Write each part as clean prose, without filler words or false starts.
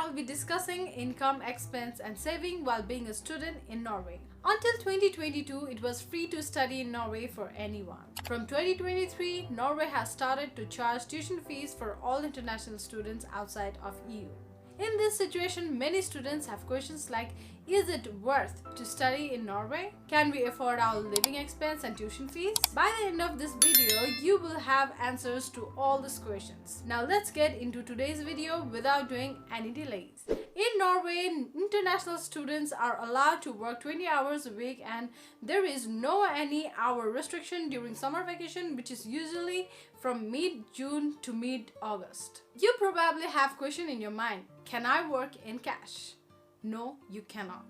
I'll be discussing income, expense and saving while being a student in Norway. Until 2022, it was free to study in Norway for anyone. From 2023, Norway has started to charge tuition fees for all international students outside of EU. In this situation, many students have questions like, is it worth to study in Norway? Can we afford our living expense and tuition fees? By the end of this video, you will have answers to all these questions. Now let's get into today's video without doing any delays. In Norway, international students are allowed to work 20 hours a week and there is no any hour restriction during summer vacation, which is usually from mid-June to mid-August. You probably have question in your mind, can I work in cash? No, you cannot.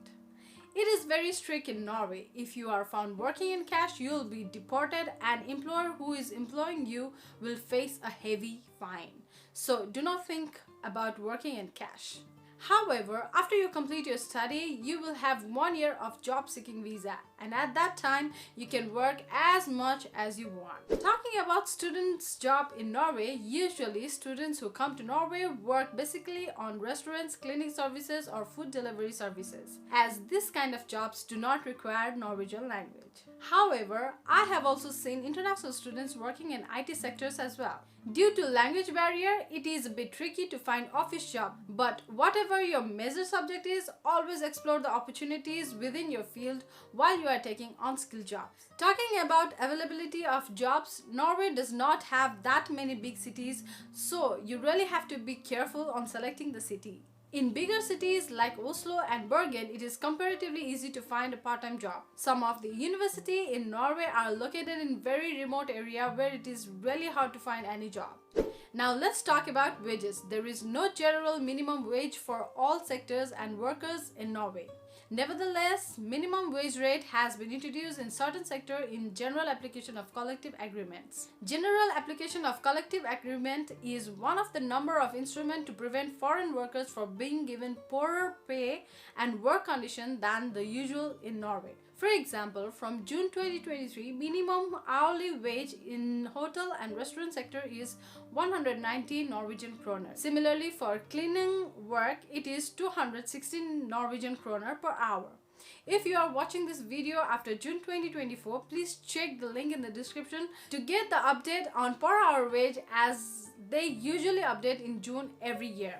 It is very strict in Norway. If you are found working in cash, you will be deported and employer who is employing you will face a heavy fine. So do not think about working in cash. However, after you complete your study, you will have 1 year of job seeking visa and at that time you can work as much as you want. Talking about students' job in Norway, usually students who come to Norway work basically on restaurants, cleaning services or food delivery services, as this kind of jobs do not require Norwegian language. However, I have also seen international students working in IT sectors as well. Due to language barrier, it is a bit tricky to find office job, but whatever your major subject is, always explore the opportunities within your field while you are taking unskilled jobs. Talking about availability of jobs, Norway does not have that many big cities, so you really have to be careful on selecting the city. In bigger cities like Oslo and Bergen, it is comparatively easy to find a part-time job. Some of the universities in Norway are located in very remote area where it is really hard to find any job. Now let's talk about wages. There is no general minimum wage for all sectors and workers in Norway. Nevertheless, minimum wage rate has been introduced in certain sectors in general application of collective agreements. General application of collective agreement is one of the number of instruments to prevent foreign workers from being given poorer pay and work conditions than the usual in Norway. For example, from June 2023, minimum hourly wage in hotel and restaurant sector is 190 Norwegian kroner. Similarly, for cleaning work, it is 216 Norwegian kroner per hour. If you are watching this video after June 2024, please check the link in the description to get the update on per hour wage, as they usually update in June every year.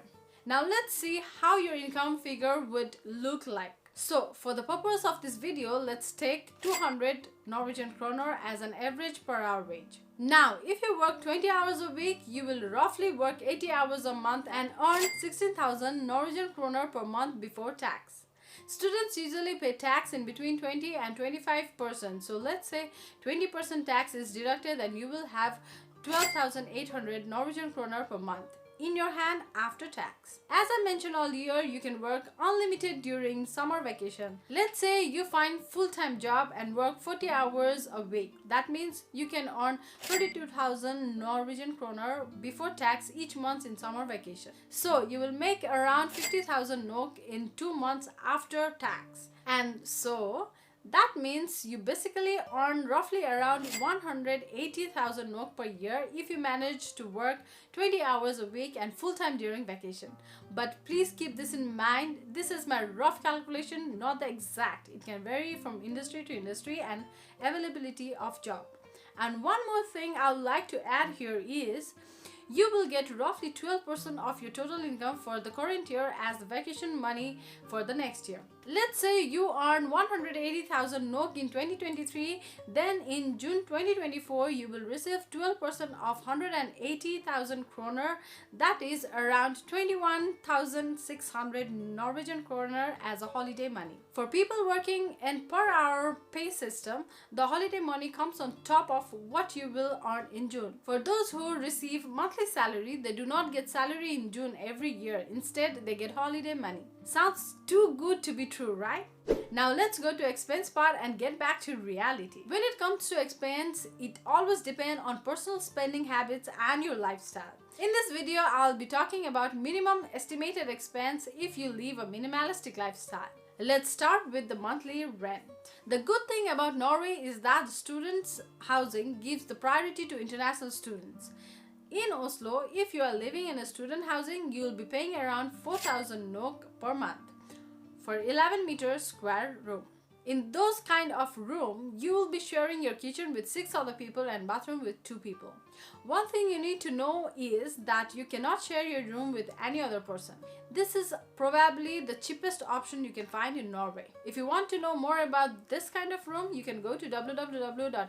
Now let's see how your income figure would look like. So, for the purpose of this video, let's take 200 Norwegian kroner as an average per hour wage. Now, if you work 20 hours a week, you will roughly work 80 hours a month and earn 16,000 Norwegian kroner per month before tax. Students usually pay tax in between 20 and 25%. So, let's say 20% tax is deducted and you will have 12,800 Norwegian kroner per month in your hand after tax. As I mentioned earlier, you can work unlimited during summer vacation. Let's say you find full-time job and work 40 hours a week. That means you can earn 32,000 Norwegian kroner before tax each month in summer vacation. So you will make around 50,000 NOK in 2 months after tax. And so that means you basically earn roughly around 180,000 NOK per year if you manage to work 20 hours a week and full-time during vacation. But please keep this in mind, this is my rough calculation, not the exact. It can vary from industry to industry and availability of job. And one more thing I would like to add here is, you will get roughly 12% of your total income for the current year as the vacation money for the next year. Let's say you earn 180,000 NOK in 2023, then in June 2024 you will receive 12% of 180,000 kroner, that is around 21,600 Norwegian kroner as a holiday money. For people working in per hour pay system, the holiday money comes on top of what you will earn in June. For those who receive monthly salary, they do not get salary in June every year. Instead, they get holiday money. Sounds too good to be true, right? Now let's go to expense part and get back to reality. When it comes to expense, it always depends on personal spending habits and your lifestyle. In this video, I'll be talking about minimum estimated expense if you live a minimalistic lifestyle. Let's start with the monthly rent. The good thing about Norway is that the students' housing gives the priority to international students. In Oslo, if you are living in a student housing, you will be paying around 4,000 NOK per month for 11 meters square room. In those kind of room, you will be sharing your kitchen with 6 other people and bathroom with 2 people. One thing you need to know is that you cannot share your room with any other person. This is probably the cheapest option you can find in Norway. If you want to know more about this kind of room, you can go to www.sio.no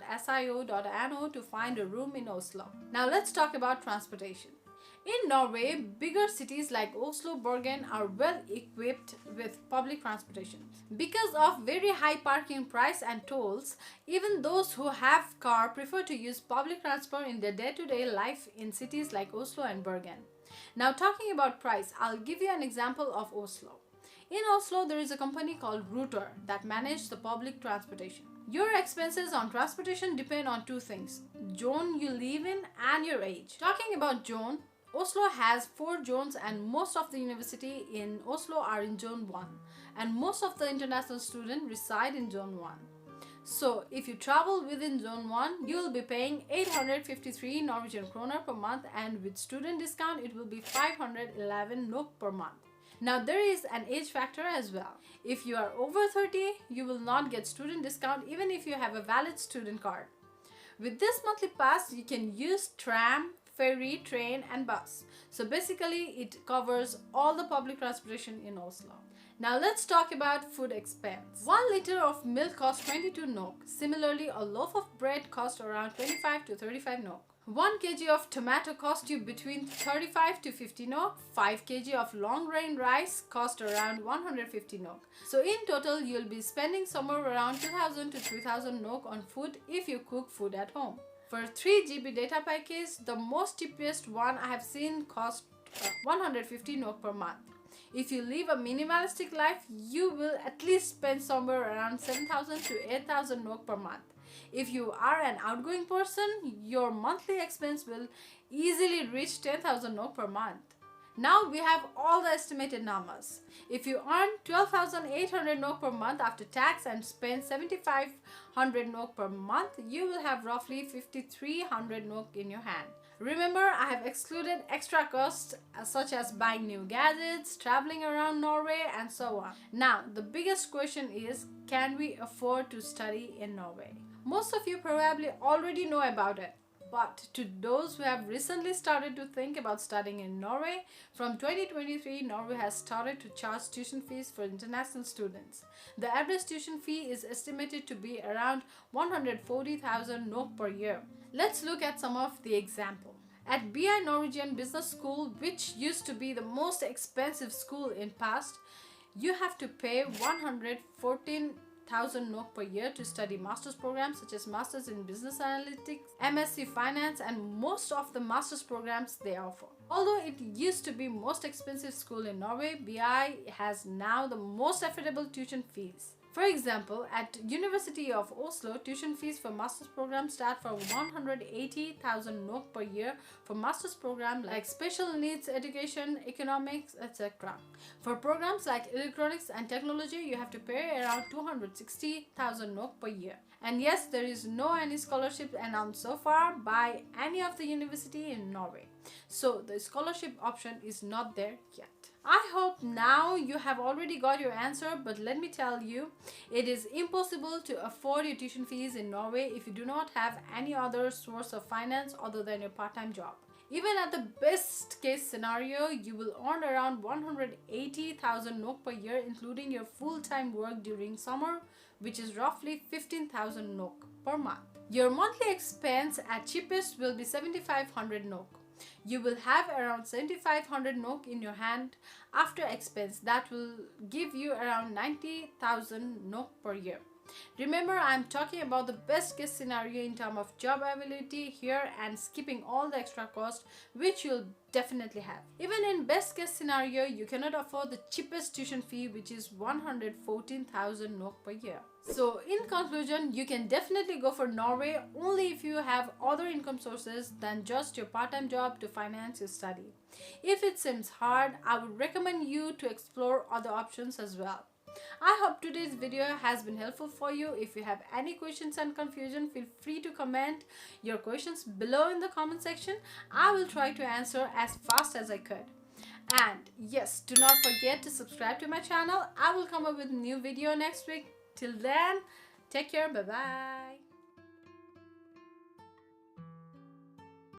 to find a room in Oslo. Now let's talk about transportation. In Norway, bigger cities like Oslo, Bergen are well equipped with public transportation. Because of very high parking price and tolls, even those who have car prefer to use public transport in their day-to-day life in cities like Oslo and Bergen. Now talking about price, I'll give you an example of Oslo. In Oslo, there is a company called Ruter that manages the public transportation. Your expenses on transportation depend on 2 things: zone you live in and your age. Talking about zone, Oslo has 4 zones and most of the university in Oslo are in zone 1 and most of the international students reside in zone 1. So if you travel within zone 1, you will be paying 853 Norwegian kroner per month, and with student discount it will be 511 NOK per month. Now there is an age factor as well. If you are over 30, you will not get student discount even if you have a valid student card. With this monthly pass, you can use tram, ferry, train and bus. So basically it covers all the public transportation in Oslo. Now let's talk about food expense. 1 liter of milk costs 22 NOK. Similarly, a loaf of bread costs around 25 to 35 NOK. 1 kg of tomato costs you between 35 to 50 NOK. 5 kg of long grain rice cost around 150 NOK. So in total, you'll be spending somewhere around 2,000 to 3,000 NOK on food if you cook food at home. For 3 GB data package, the most cheapest one I have seen cost 150 NOK per month. If you live a minimalistic life, you will at least spend somewhere around 7,000 to 8,000 NOK per month. If you are an outgoing person, your monthly expense will easily reach 10,000 NOK per month. Now we have all the estimated numbers. If you earn 12,800 NOK per month after tax and spend 7,500 NOK per month, you will have roughly 5,300 NOK in your hand. Remember, I have excluded extra costs such as buying new gadgets, traveling around Norway and so on. Now, the biggest question is, can we afford to study in Norway? Most of you probably already know about it. But to those who have recently started to think about studying in Norway, from 2023, Norway has started to charge tuition fees for international students. The average tuition fee is estimated to be around 140,000 NOK per year. Let's look at some of the example. At BI Norwegian Business School, which used to be the most expensive school in past, you have to pay 114,000 NOK per year to study master's programs such as Masters in Business Analytics, MSc Finance and most of the master's programs they offer. Although it used to be most expensive school in Norway, BI has now the most affordable tuition fees. For example, at University of Oslo, tuition fees for master's programs start from 180,000 NOK per year for master's programs like special needs education, economics, etc. For programs like electronics and technology, you have to pay around 260,000 NOK per year. And yes, there is no any scholarship announced so far by any of the university in Norway. So the scholarship option is not there yet. I hope now you have already got your answer, but let me tell you, it is impossible to afford your tuition fees in Norway if you do not have any other source of finance other than your part-time job. Even at the best case scenario, you will earn around 180,000 NOK per year, including your full-time work during summer, which is roughly 15,000 NOK per month. Your monthly expense at cheapest will be 7,500 NOK. You will have around 7,500 NOK in your hand after expense. That will give you around 90,000 NOK per year. Remember, I am talking about the best case scenario in terms of job availability here and skipping all the extra costs which you'll definitely have. Even in best case scenario, you cannot afford the cheapest tuition fee, which is 114,000 NOK per year. So in conclusion, you can definitely go for Norway only if you have other income sources than just your part-time job to finance your study. If it seems hard, I would recommend you to explore other options as well. I hope today's video has been helpful for you. If you have any questions and confusion, feel free to comment your questions below in the comment section. I will try to answer as fast as I could. And yes, do not forget to subscribe to my channel. I will come up with a new video next week. Till then, take care. Bye bye.